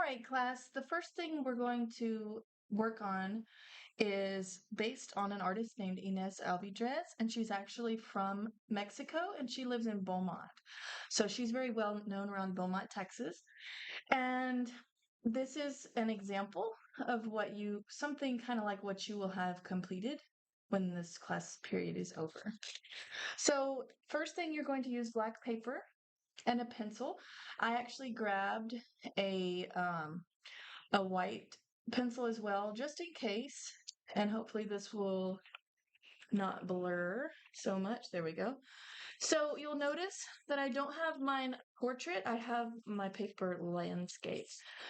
All right, class, the first thing we're going to work on is based on an artist named Ines Alvidres, and she's actually from Mexico and she lives in Beaumont. So she's very well known around Beaumont, Texas. And this is an example of something kind of like what you will have completed when this class period is over. So, first thing you're going to use black paper and a pencil. I actually grabbed a white pencil as well, just in case. And hopefully this will not blur so much. There we go. So you'll notice that I don't have mine portrait. I have my paper landscape.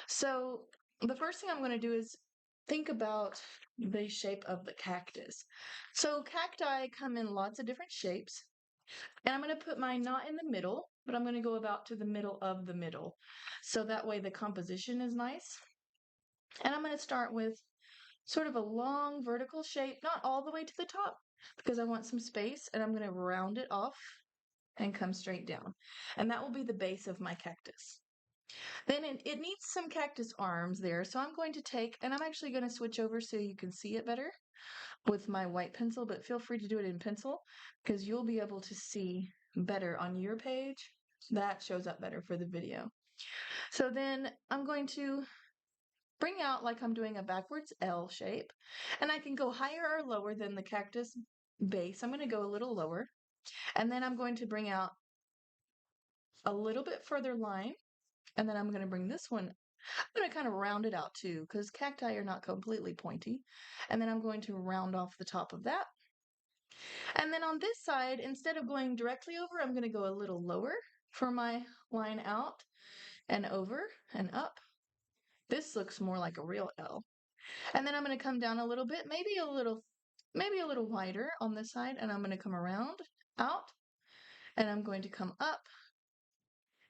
So the first thing I'm going to do is think about the shape of the cactus. So cacti come in lots of different shapes. And I'm going to put mine not in the middle, but I'm going to go about to the middle of the middle. So that way the composition is nice. And I'm going to start with sort of a long vertical shape, not all the way to the top, because I want some space, and I'm going to round it off and come straight down. And that will be the base of my cactus. Then it needs some cactus arms there, so I'm going to take, and I'm actually going to switch over so you can see it better with my white pencil, but feel free to do it in pencil because you'll be able to see better on your page. That shows up better for the video. So then I'm going to bring out like I'm doing a backwards L shape, and I can go higher or lower than the cactus base. I'm going to go a little lower, and then I'm going to bring out a little bit further line, and then I'm going to bring this one. I'm going to kind of round it out too, because cacti are not completely pointy. And then I'm going to round off the top of that. And then on this side, instead of going directly over, I'm going to go a little lower for my line out and over and up. This looks more like a real L. And then I'm going to come down a little bit, maybe a little wider on this side, and I'm going to come around, out, and I'm going to come up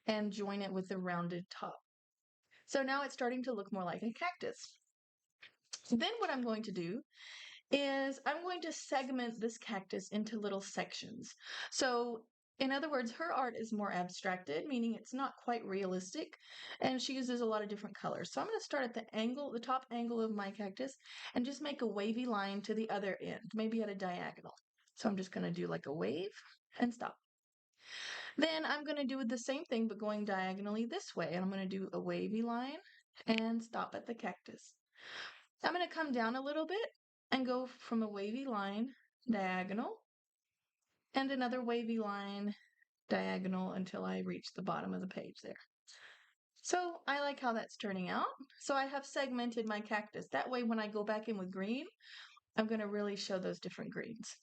and join it with the rounded top. So now it's starting to look more like a cactus. Then what I'm going to do is I'm going to segment this cactus into little sections. So in other words, her art is more abstracted, meaning it's not quite realistic, and she uses a lot of different colors. So I'm going to start at the top angle of my cactus, and just make a wavy line to the other end, maybe at a diagonal. So I'm just going to do like a wave and stop. Then I'm going to do the same thing, but going diagonally this way, and I'm going to do a wavy line and stop at the cactus. I'm going to come down a little bit and go from a wavy line diagonal and another wavy line diagonal until I reach the bottom of the page there. So I like how that's turning out. So I have segmented my cactus. That way when I go back in with green, I'm going to really show those different greens.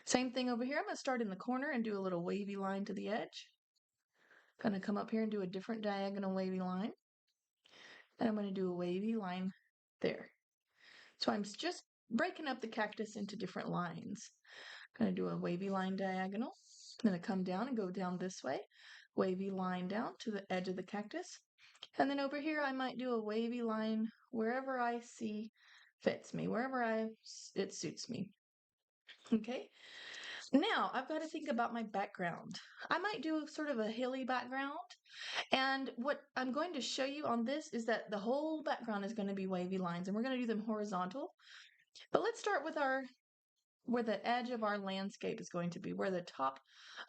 Same thing over here. I'm going to start in the corner and do a little wavy line to the edge. Going to come up here and do a different diagonal wavy line. And I'm going to do a wavy line there. So I'm just breaking up the cactus into different lines. I'm going to do a wavy line diagonal. I'm going to come down and go down this way. Wavy line down to the edge of the cactus. And then over here, I might do a wavy line wherever I see fits me, it suits me. Okay. Now I've got to think about my background. I might do sort of a hilly background. And what I'm going to show you on this is that the whole background is going to be wavy lines, and we're going to do them horizontal. But let's start with where the edge of our landscape is going to be, where the top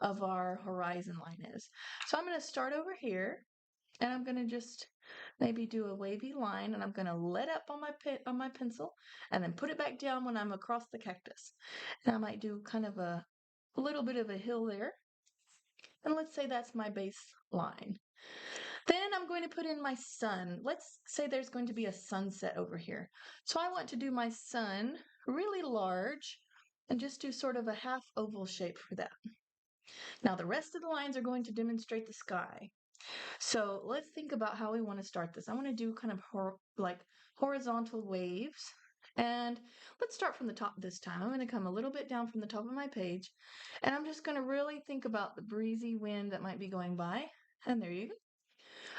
of our horizon line is. So I'm going to start over here, and I'm going to just maybe do a wavy line, and I'm going to let up on my pencil, and then put it back down when I'm across the cactus. And I might do kind of a little bit of a hill there. And let's say that's my base line. Then I'm going to put in my sun. Let's say there's going to be a sunset over here. So I want to do my sun really large and just do sort of a half oval shape for that. Now the rest of the lines are going to demonstrate the sky. So let's think about how we want to start this. I want to do kind of like horizontal waves. And let's start from the top this time. I'm going to come a little bit down from the top of my page. And I'm just going to really think about the breezy wind that might be going by. And there you go.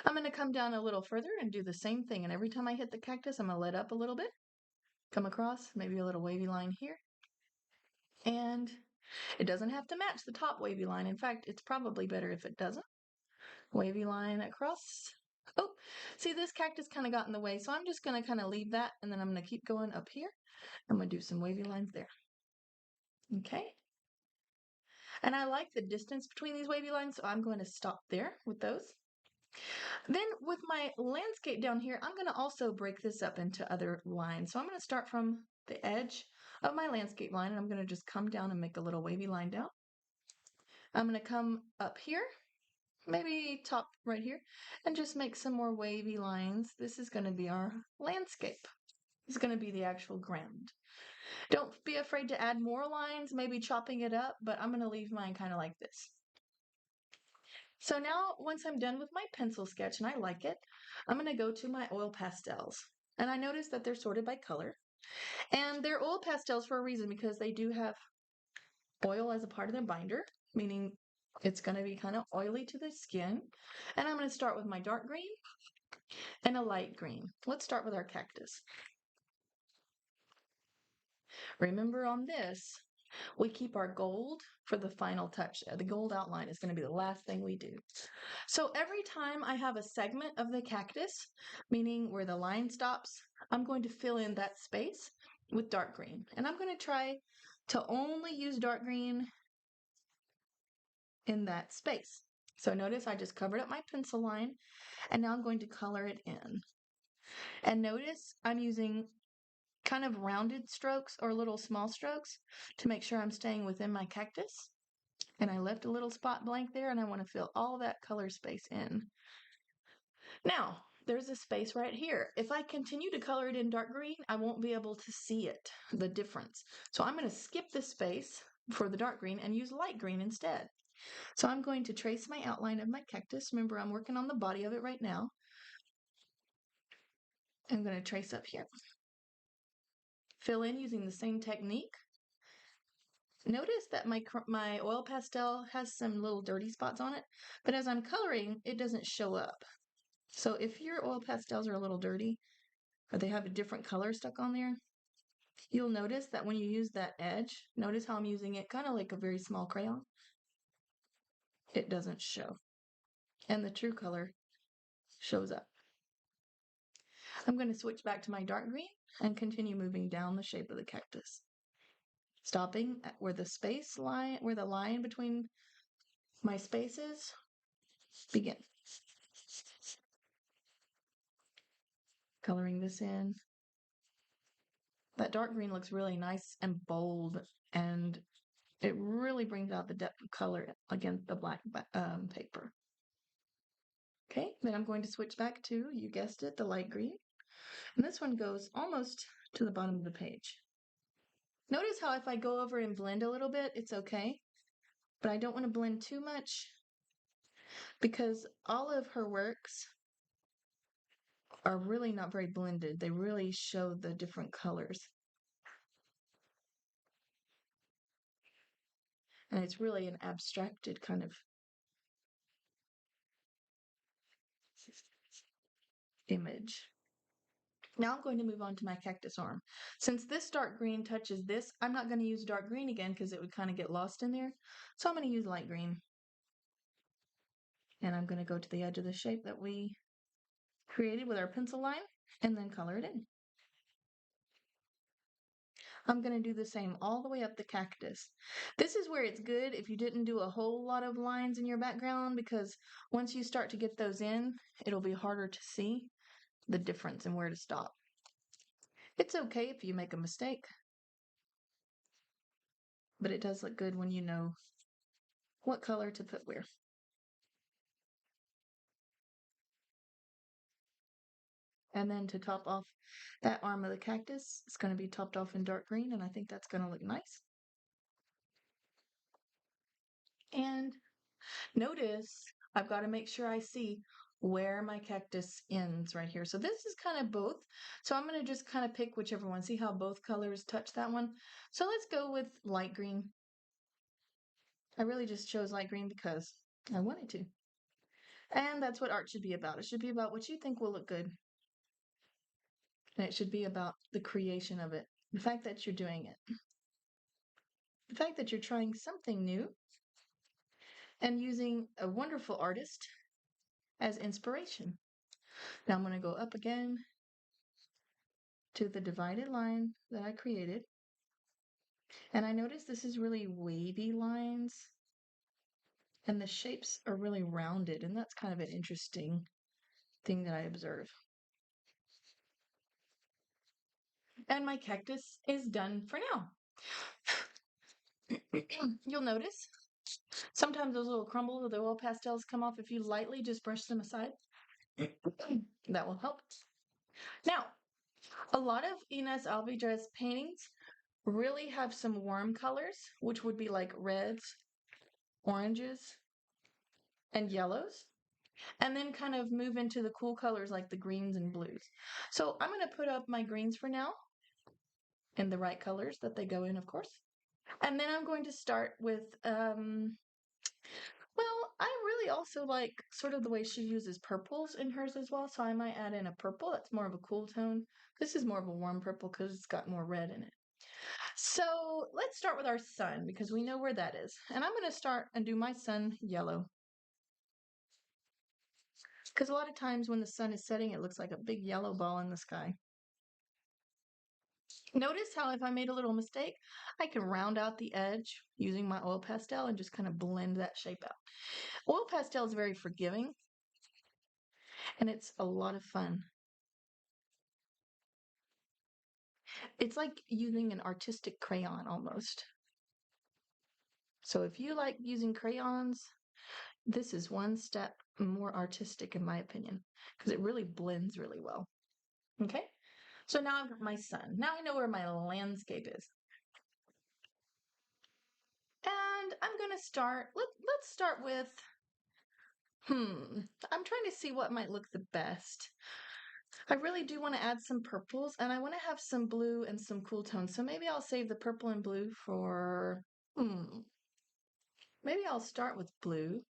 I'm going to come down a little further and do the same thing. And every time I hit the cactus, I'm going to let up a little bit. Come across, maybe a little wavy line here. And it doesn't have to match the top wavy line. In fact, it's probably better if it doesn't. Wavy line across Oh, see, this cactus kind of got in the way, so I'm just going to kind of leave that, and then I'm going to keep going up here. I'm going to do some wavy lines there. Okay. And I like the distance between these wavy lines, so I'm going to stop there with those. Then with my landscape down here, I'm going to also break this up into other lines. So I'm going to start from the edge of my landscape line, and I'm going to just come down and make a little wavy line down. I'm going to come up here, maybe top right here, and just make some more wavy lines. This is going to be our landscape. This is going to be the actual ground. Don't be afraid to add more lines, maybe chopping it up, but I'm going to leave mine kind of like this. So now, once I'm done with my pencil sketch and I like it, I'm going to go to my oil pastels. And I notice that they're sorted by color. And they're oil pastels for a reason, because they do have oil as a part of their binder, meaning it's going to be kind of oily to the skin. And I'm going to start with my dark green and a light green. Let's start with our cactus. Remember, on this, we keep our gold for the final touch. The gold outline is going to be the last thing we do. So every time I have a segment of the cactus, meaning where the line stops, I'm going to fill in that space with dark green. And I'm going to try to only use dark green in that space. So notice I just covered up my pencil line, and now I'm going to color it in. And notice I'm using kind of rounded strokes or little small strokes to make sure I'm staying within my cactus. And I left a little spot blank there, and I want to fill all that color space in. Now, there's a space right here. If I continue to color it in dark green, I won't be able to see it, the difference. So I'm going to skip this space for the dark green and use light green instead. So I'm going to trace my outline of my cactus. Remember, I'm working on the body of it right now. I'm going to trace up here. Fill in using the same technique. Notice that my oil pastel has some little dirty spots on it, but as I'm coloring, it doesn't show up. So if your oil pastels are a little dirty, or they have a different color stuck on there, you'll notice that when you use that edge, notice how I'm using it kind of like a very small crayon. It doesn't show. And the true color shows up. I'm going to switch back to my dark green and continue moving down the shape of the cactus. Stopping at where the line between my spaces begin. Coloring this in. That dark green looks really nice and bold, and it really brings out the depth of color against the black paper. Okay, then I'm going to switch back to, you guessed it, the light green. And this one goes almost to the bottom of the page. Notice how if I go over and blend a little bit, it's okay. But I don't want to blend too much, because all of her works are really not very blended. They really show the different colors. And it's really an abstracted kind of image. Now I'm going to move on to my cactus arm. Since this dark green touches this, I'm not going to use dark green again because it would kind of get lost in there. So I'm going to use light green. And I'm going to go to the edge of the shape that we created with our pencil line and then color it in. I'm going to do the same all the way up the cactus. This is where it's good if you didn't do a whole lot of lines in your background, because once you start to get those in, it'll be harder to see the difference and where to stop. It's okay if you make a mistake, but it does look good when you know what color to put where. And then to top off that arm of the cactus, it's going to be topped off in dark green, and I think that's going to look nice. And notice I've got to make sure I see where my cactus ends right here. So this is kind of both. So I'm going to just kind of pick whichever one. See how both colors touch that one? So let's go with light green. I really just chose light green because I wanted to. And that's what art should be about. It should be about what you think will look good. And it should be about the creation of it. The fact that you're doing it. The fact that you're trying something new and using a wonderful artist as inspiration. Now I'm going to go up again to the divided line that I created. And I notice this is really wavy lines and the shapes are really rounded. And that's kind of an interesting thing that I observe. And my cactus is done for now. You'll notice sometimes those little crumbles of the oil pastels come off. If you lightly just brush them aside, that will help. Now, a lot of Ines Alvidres paintings really have some warm colors, which would be like reds, oranges, and yellows, and then kind of move into the cool colors like the greens and blues. So I'm going to put up my greens for now in the right colors that they go in, of course. And then I'm going to start with, well, I really also like sort of the way she uses purples in hers as well. So I might add in a purple that's more of a cool tone. This is more of a warm purple because it's got more red in it. So let's start with our sun because we know where that is. And I'm going to start and do my sun yellow. Because a lot of times when the sun is setting, it looks like a big yellow ball in the sky. Notice how if I made a little mistake, I can round out the edge using my oil pastel and just kind of blend that shape out. Oil pastel is very forgiving and it's a lot of fun. It's like using an artistic crayon almost. So if you like using crayons, this is one step more artistic in my opinion because it really blends really well. Okay, so now I've got my sun. Now I know where my landscape is. And I'm going to start, let's start with, I'm trying to see what might look the best. I really do want to add some purples and I want to have some blue and some cool tones. So maybe I'll save the purple and blue for, maybe I'll start with blue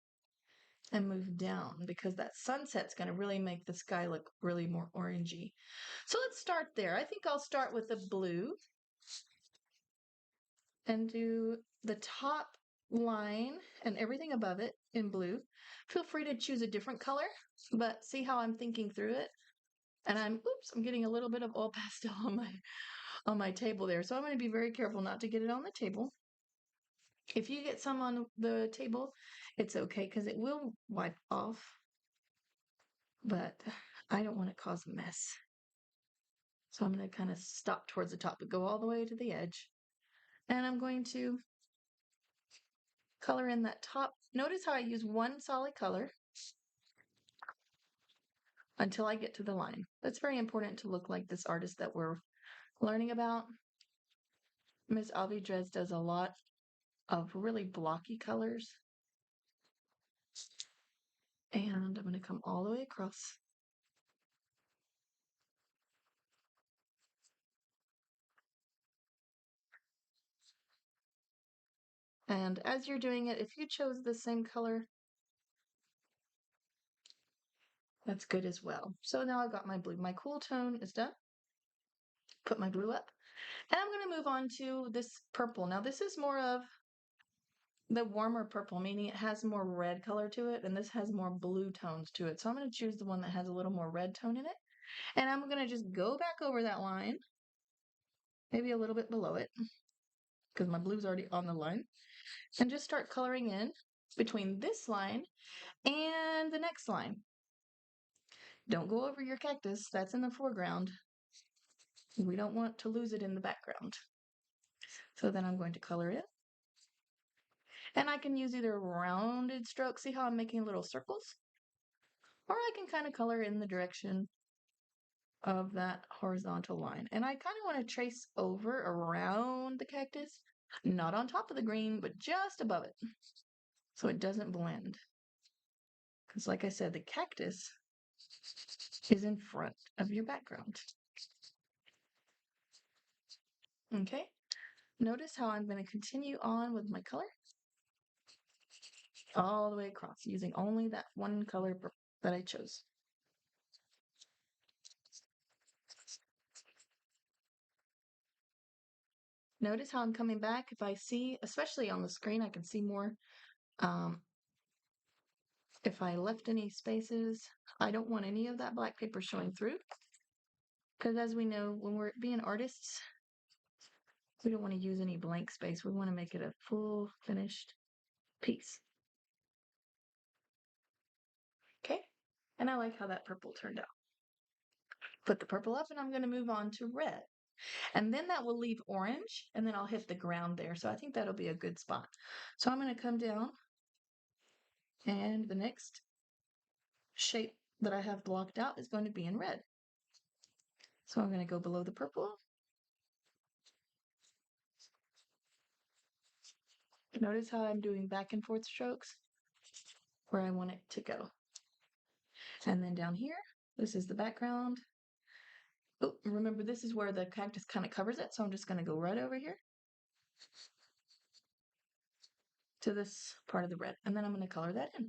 and move down because that sunset's going to really make the sky look really more orangey. So let's start there. I think I'll start with the blue and do the top line and everything above it in blue. Feel free to choose a different color, but see how I'm thinking through it. And I'm getting a little bit of oil pastel on my table there. So I'm going to be very careful not to get it on the table. If you get some on the table, it's okay because it will wipe off. But I don't want to cause a mess. So I'm going to kind of stop towards the top, but go all the way to the edge. And I'm going to color in that top. Notice how I use one solid color until I get to the line. That's very important to look like this artist that we're learning about. Ms. Alvidres does a lot of really blocky colors. And I'm going to come all the way across. And as you're doing it, if you chose the same color, that's good as well. So now I've got my blue. My cool tone is done. Put my blue up. And I'm going to move on to this purple. Now this is more of the warmer purple, meaning it has more red color to it, and this has more blue tones to it. So I'm going to choose the one that has a little more red tone in it. And I'm going to just go back over that line, maybe a little bit below it, because my blue's already on the line, and just start coloring in between this line and the next line. Don't go over your cactus, that's in the foreground. We don't want to lose it in the background. So then I'm going to color it. And I can use either rounded strokes, see how I'm making little circles? Or I can kind of color in the direction of that horizontal line. And I kind of want to trace over around the cactus, not on top of the green, but just above it, so it doesn't blend. Because like I said, the cactus is in front of your background. Okay, notice how I'm going to continue on with my color all the way across using only that one color that I chose. Notice how I'm coming back. If I see, especially on the screen, I can see more if I left any spaces, I don't want any of that black paper showing through. Because as we know, when we're being artists, we don't want to use any blank space. We want to make it a full finished piece. Okay, and I like how that purple turned out. Put the purple up and I'm going to move on to red. And then that will leave orange and then I'll hit the ground there. So I think that'll be a good spot. So I'm going to come down and the next shape that I have blocked out is going to be in red. So I'm going to go below the purple. Notice how I'm doing back and forth strokes where I want it to go. And then down here, this is the background. Oh, remember this is where the cactus kind of covers it. So I'm just going to go right over here to this part of the red. And then I'm going to color that in.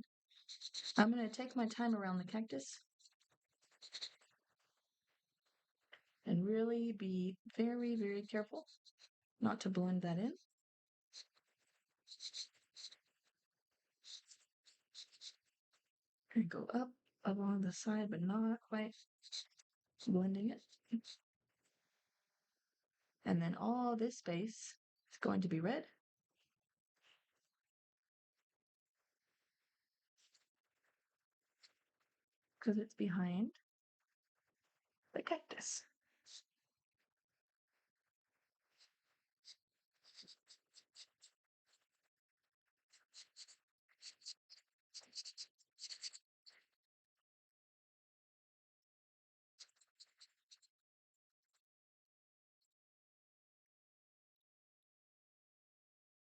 I'm going to take my time around the cactus and really be very, very careful not to blend that in. And go up along the side, but not quite blending it. And then all this space is going to be red. Because it's behind the cactus.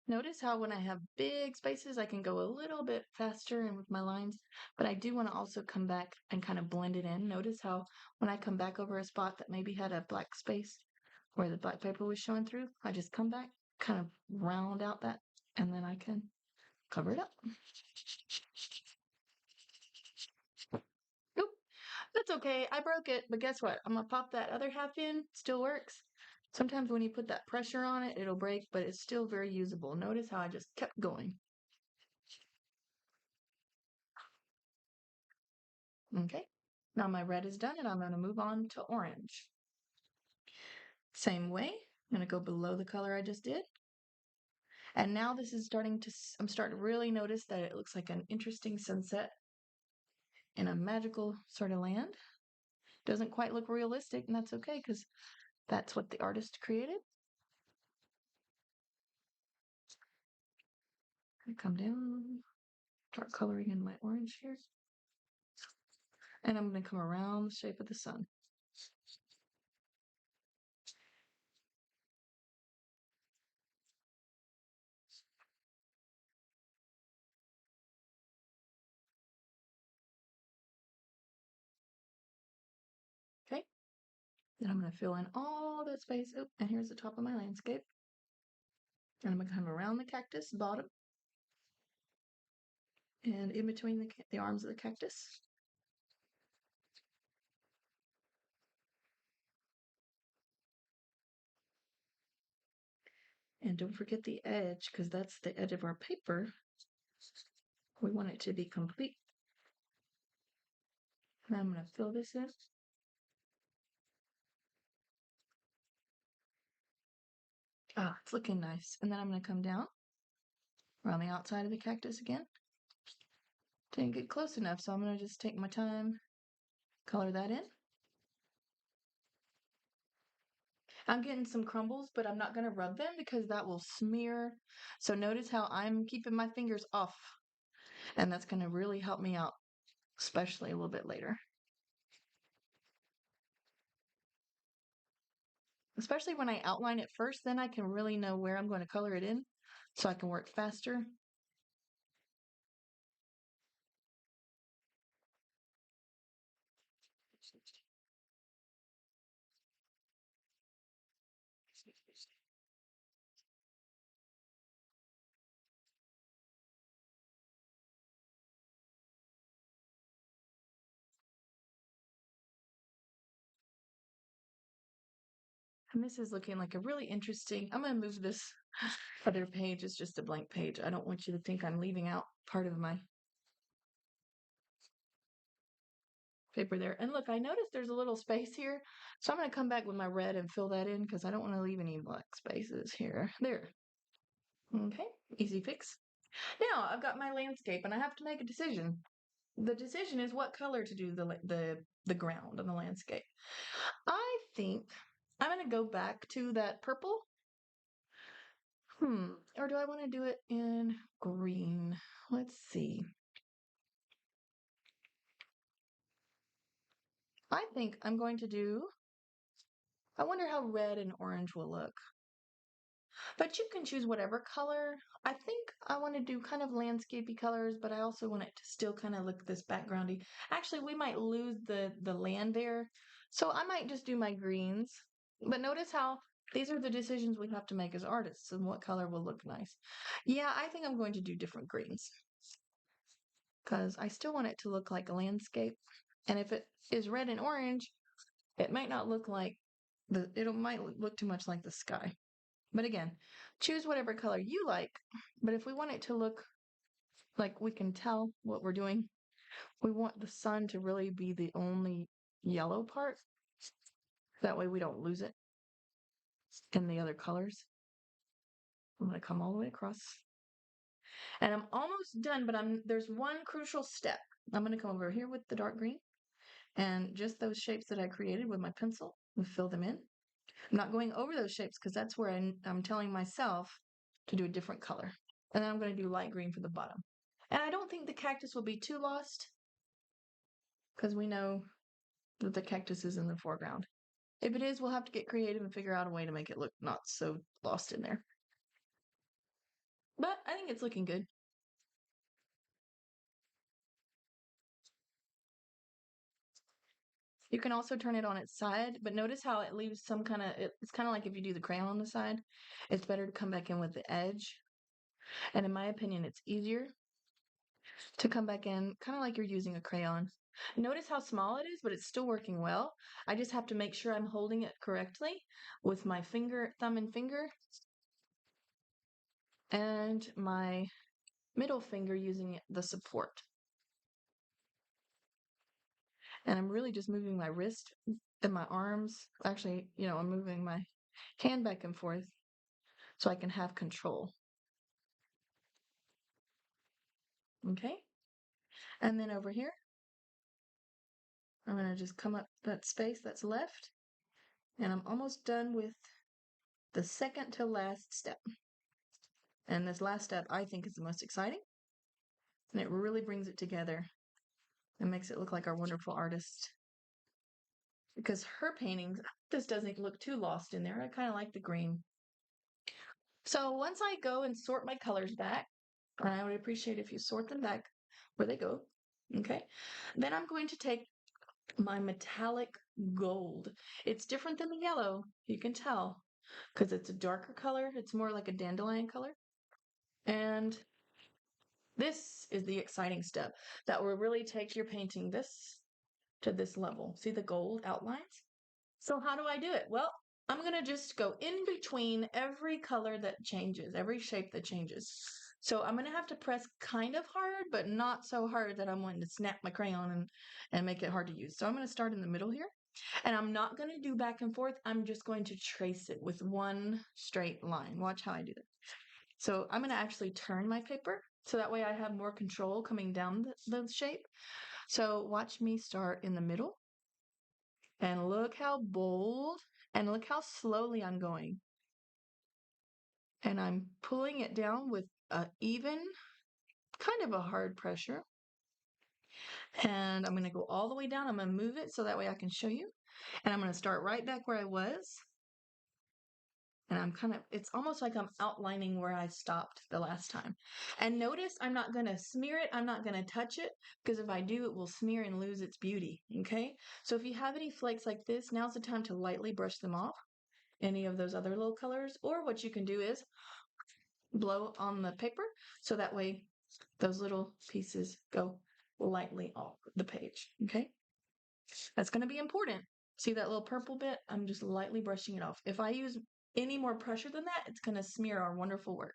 Notice how when I have big spaces, I can go a little bit faster and with my lines, but I do want to also come back and kind of blend it in. Notice how when I come back over a spot that maybe had a black space where the black paper was showing through, I just come back, kind of round out that, and then I can cover it up. Oop, that's okay. I broke it, but guess what? I'm gonna pop that other half in. Still works. Sometimes when you put that pressure on it, it'll break, but it's still very usable. Notice how I just kept going. Okay, now my red is done and I'm going to move on to orange. Same way, I'm going to go below the color I just did. And now this is I'm starting to really notice that it looks like an interesting sunset in a magical sort of land. Doesn't quite look realistic, and that's okay because that's what the artist created. I come down, start coloring in my orange here. And I'm going to come around the shape of the sun. Okay, then I'm going to fill in all that space. Oh, and here's the top of my landscape. And I'm going to come around the cactus bottom and in between the arms of the cactus. And don't forget the edge, because that's the edge of our paper. We want it to be complete. And I'm going to fill this in. Ah, it's looking nice. And then I'm going to come down around the outside of the cactus again. Didn't get close enough, so I'm going to just take my time, color that in. I'm getting some crumbles, but I'm not going to rub them because that will smear. So notice how I'm keeping my fingers off. And that's going to really help me out, especially a little bit later. Especially when I outline it first, then I can really know where I'm going to color it in so I can work faster. And this is looking like a really interesting, I'm going to move this other page. It's just a blank page. I don't want you to think I'm leaving out part of my paper there. And look, I noticed there's a little space here. So I'm going to come back with my red and fill that in because I don't want to leave any black spaces here. There. Okay, easy fix. Now I've got my landscape and I have to make a decision. The decision is what color to do the ground on the landscape. I think I'm going to go back to that purple. Or do I want to do it in green? Let's see. I think I'm going to do, I wonder how red and orange will look. But you can choose whatever color. I think I want to do kind of landscapey colors, but I also want it to still kind of look this backgroundy. Actually, we might lose the land there. So I might just do my greens. But notice how these are the decisions we have to make as artists and what color will look nice. Yeah, I think I'm going to do different greens because I still want it to look like a landscape. And if it is red and orange, it might not look like it might look too much like the sky. But again, choose whatever color you like. But if we want it to look like we can tell what we're doing, we want the sun to really be the only yellow part. That way we don't lose it in the other colors. I'm going to come all the way across. And I'm almost done, but there's one crucial step. I'm going to come over here with the dark green and just those shapes that I created with my pencil and fill them in. I'm not going over those shapes because that's where I'm telling myself to do a different color. And then I'm going to do light green for the bottom. And I don't think the cactus will be too lost because we know that the cactus is in the foreground. If it is, we'll have to get creative and figure out a way to make it look not so lost in there. But I think it's looking good. You can also turn it on its side, but notice how it leaves some kind of, it's kind of like if you do the crayon on the side, it's better to come back in with the edge. And in my opinion, it's easier to come back in, kind of like you're using a crayon. Notice how small it is, but it's still working well. I just have to make sure I'm holding it correctly with my finger, thumb and finger, and my middle finger using the support. And I'm really just moving my wrist and my arms. Actually, I'm moving my hand back and forth so I can have control. Okay. And then over here, I'm going to just come up that space that's left. And I'm almost done with the second to last step. And this last step I think is the most exciting. And it really brings it together and makes it look like our wonderful artist. Because her paintings, this doesn't look too lost in there. I kind of like the green. So once I go and sort my colors back, and I would appreciate if you sort them back where they go, okay? Then I'm going to take my metallic gold. It's different than the yellow, you can tell, because it's a darker color. It's more like a dandelion color. And this is the exciting step that will really take your painting this to this level. See the gold outlines? So how do I do it? Well, I'm going to just go in between every color that changes, every shape that changes. So I'm going to have to press kind of hard, but not so hard that I'm wanting to snap my crayon and make it hard to use. So I'm going to start in the middle here. And I'm not going to do back and forth. I'm just going to trace it with one straight line. Watch how I do that. So I'm going to actually turn my paper so that way I have more control coming down the shape. So watch me start in the middle. And look how bold and look how slowly I'm going. And I'm pulling it down with an even, kind of a hard pressure. And I'm going to go all the way down. I'm going to move it so that way I can show you. And I'm going to start right back where I was. And it's almost like I'm outlining where I stopped the last time. And notice I'm not going to smear it. I'm not going to touch it because if I do, it will smear and lose its beauty. Okay. So if you have any flakes like this, now's the time to lightly brush them off. Any of those other little colors, or what you can do is blow on the paper so that way those little pieces go lightly off the page. Okay. That's going to be important. See that little purple bit? I'm just lightly brushing it off. If I use any more pressure than that, it's going to smear our wonderful work.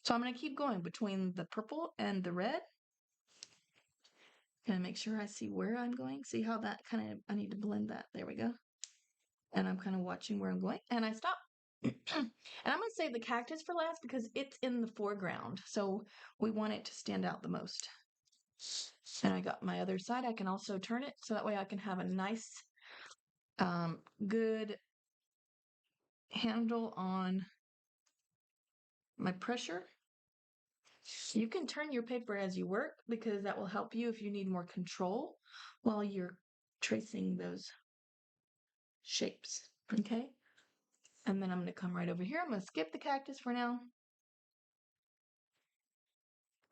So I'm going to keep going between the purple and the red. Gonna make sure I see where I'm going. See how that kind of, I need to blend that. There we go. And I'm kind of watching where I'm going. And I stop. And I'm going to save the cactus for last because it's in the foreground. So we want it to stand out the most. And I got my other side. I can also turn it so that way I can have a nice, good handle on my pressure. You can turn your paper as you work because that will help you if you need more control while you're tracing those shapes. Okay. And then I'm going to come right over here. I'm going to skip the cactus for now.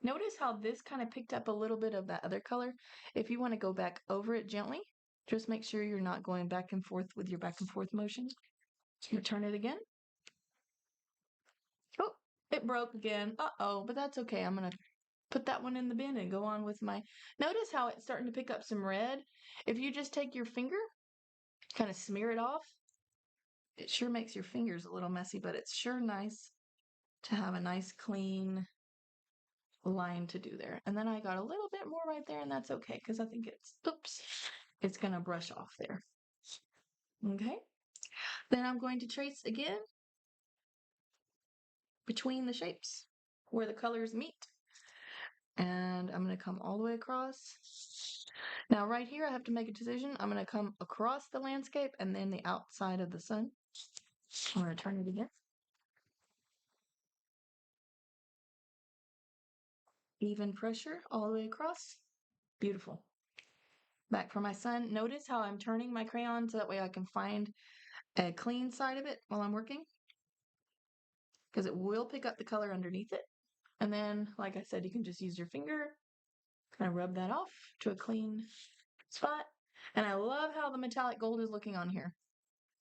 Notice how this kind of picked up a little bit of that other color. If you want to go back over it gently, just make sure you're not going back and forth with your back and forth motion. You turn it again. Oh, it broke again. Uh-oh, but that's okay. I'm going to put that one in the bin and go on with my... Notice how it's starting to pick up some red. If you just take your finger, kind of smear it off, it sure makes your fingers a little messy, but it's sure nice to have a nice clean line to do there. And then I got a little bit more right there, and that's okay because I think it's going to brush off there. Okay. Then I'm going to trace again between the shapes where the colors meet. And I'm going to come all the way across. Now right here I have to make a decision. I'm going to come across the landscape and then the outside of the sun. I'm going to turn it again. Even pressure all the way across. Beautiful. Back for my sun. Notice how I'm turning my crayon so that way I can find a clean side of it while I'm working, because it will pick up the color underneath it. And then, like I said, you can just use your finger, kind of rub that off to a clean spot. And I love how the metallic gold is looking on here.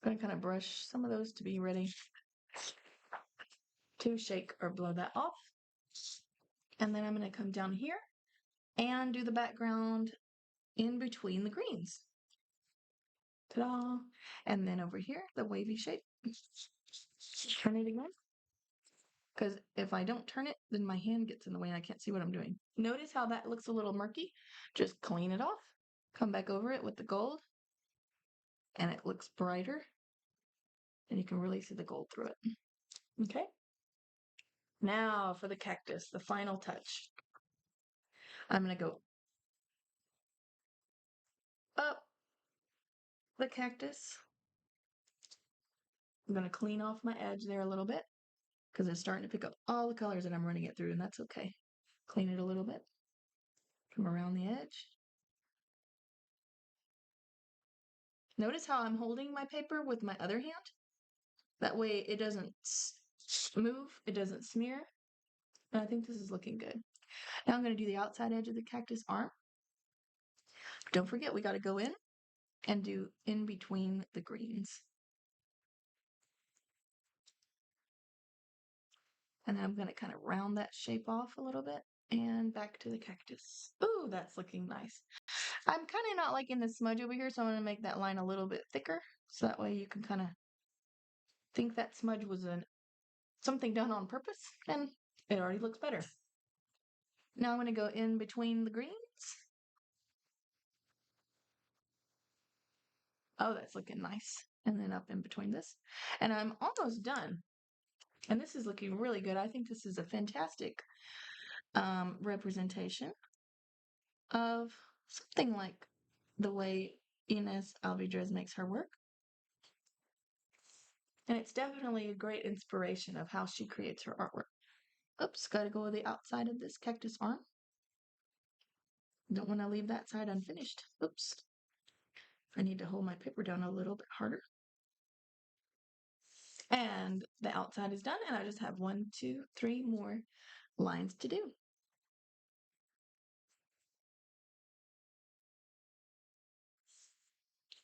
I'm going to kind of brush some of those to be ready to shake or blow that off. And then I'm going to come down here and do the background in between the greens. Ta-da! And then over here, the wavy shape. Turn it again. Because if I don't turn it, then my hand gets in the way and I can't see what I'm doing. Notice how that looks a little murky? Just clean it off. Come back over it with the gold. And it looks brighter. And you can really see the gold through it. Okay? Now for the cactus, the final touch. I'm going to go up the cactus. I'm going to clean off my edge there a little bit because it's starting to pick up all the colors that I'm running it through, and that's okay. Clean it a little bit from around the edge. Notice how I'm holding my paper with my other hand? That way it doesn't move, it doesn't smear. And I think this is looking good. Now I'm going to do the outside edge of the cactus arm. Don't forget, we got to go in and do in between the greens. And then I'm going to kind of round that shape off a little bit and back to the cactus. Ooh, that's looking nice. I'm kind of not liking the smudge over here, so I'm going to make that line a little bit thicker. So that way you can kind of think that smudge was something done on purpose, and it already looks better. Now I'm going to go in between the greens. Oh, that's looking nice. And then up in between this. And I'm almost done. And this is looking really good. I think this is a fantastic representation of something like the way Ines Alvidres makes her work. And it's definitely a great inspiration of how she creates her artwork. Oops, gotta go with the outside of this cactus arm. Don't want to leave that side unfinished. Oops. I need to hold my paper down a little bit harder. And the outside is done, and I just have 1, 2, 3 more lines to do.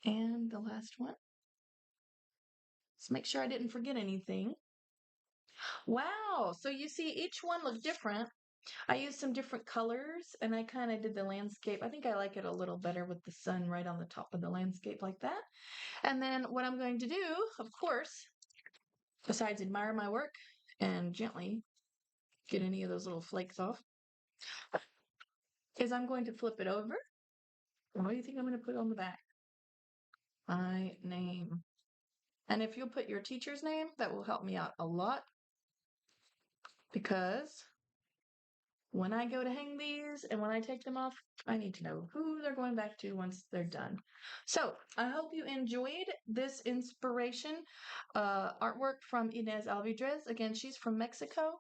And the last one. Let's make sure I didn't forget anything. Wow, so you see each one looked different. I used some different colors, and I kind of did the landscape. I think I like it a little better with the sun right on the top of the landscape like that. And then what I'm going to do, of course, besides admire my work and gently get any of those little flakes off, is I'm going to flip it over What do you think I'm going to put on the back? My name. And if you'll put your teacher's name, that will help me out a lot because when I go to hang these and when I take them off, I need to know who they're going back to once they're done. So I hope you enjoyed this inspiration artwork from Ines Alvidres. Again, she's from Mexico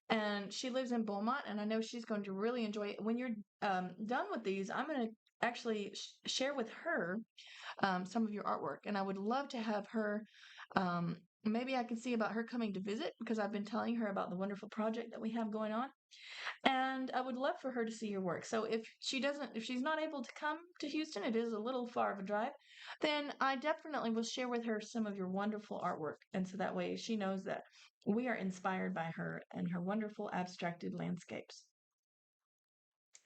and she lives in Beaumont, and I know she's going to really enjoy it. When you're done with these, I'm going to actually share with her some of your artwork, and I would love to have her. Maybe I can see about her coming to visit because I've been telling her about the wonderful project that we have going on. And I would love for her to see your work. So if she's not able to come to Houston, it is a little far of a drive, then I definitely will share with her some of your wonderful artwork. And so that way she knows that we are inspired by her and her wonderful abstracted landscapes.